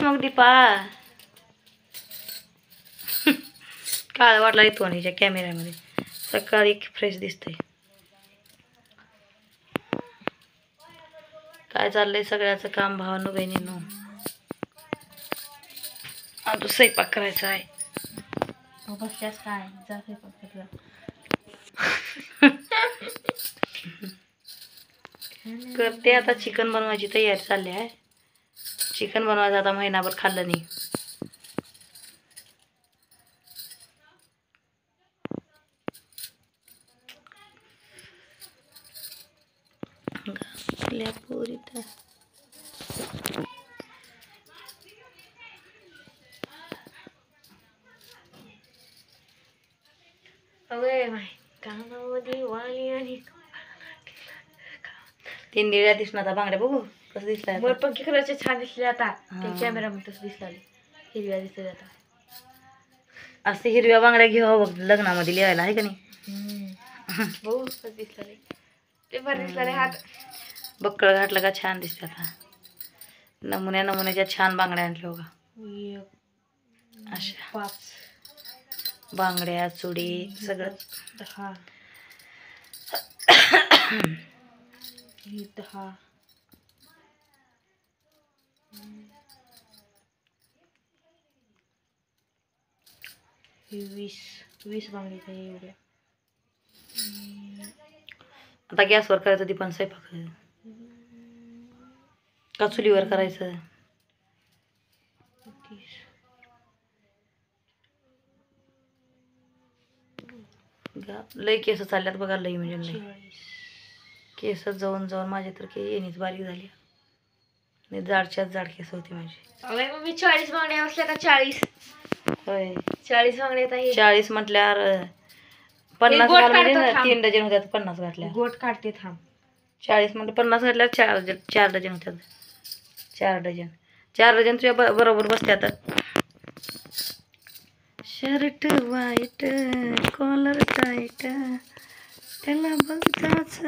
मग दीपा काळ वाटला येतो हिच्या कॅमेऱ्यामध्ये सकाळी फ्रेश दिसतंय. काय चाललंय सगळ्याचं काम भावानं बहिणींनो. आता स्वयंपाक करायचा आहे. बसल्यास काय जा स्वयंपाक कर. करते आता. चिकन बनवायची तयारी चालली आहे. चिकन बनवायचं आता महिनाभर खाल्लं नाही. आपल्या पोरीत अरे माय कानामध्ये वाली आणि 3 निळ्या दिसणार आता बांगड्या. बघू कसं दिसलाय. मोरपंखी कलरचे छान दिसले आता. त्या कॅमेरामध्ये तसं दिसले. हिरव्या दिसले आता. असे हिरव्या बांगड्या घेऊ बघ लग्नामध्ये लिहायला आहे का नाही. बघू कसं दिसले. ते बरं दिसले हात. बक्कळ घातलं का छान दिसते. आता नमुन्याच्या छान बांगड्या आणल्या बघा. अशा 5 बांगड्या चुडी सगळं 10 10 20 बांगड्या एवढ्या. आता गॅसवर करायचं ती पण स्वयंपाक का चुलीवर करायचं. लई केस चालल्यात बघा. लई म्हणजे लई केस जाऊन माझे तर येणीच बारीक झाली. नाही जाडच्याच जाड केस होती माझी. मी 40 बांगड्या असल्या का 40. होय 40 बांगड्या 40 म्हटल्यावर 50 घालून ना 3 डझन होत्यात. 50 घातल्या गोट काढते थांब. 40 म्हणजे 50 घातल्यावर 4 डझन होत्यात. 4 डझन 4 डझन तुझ्या बरोबर बसत्यात. शर्ट वाईट कॉलर टाईट त्याला बघताच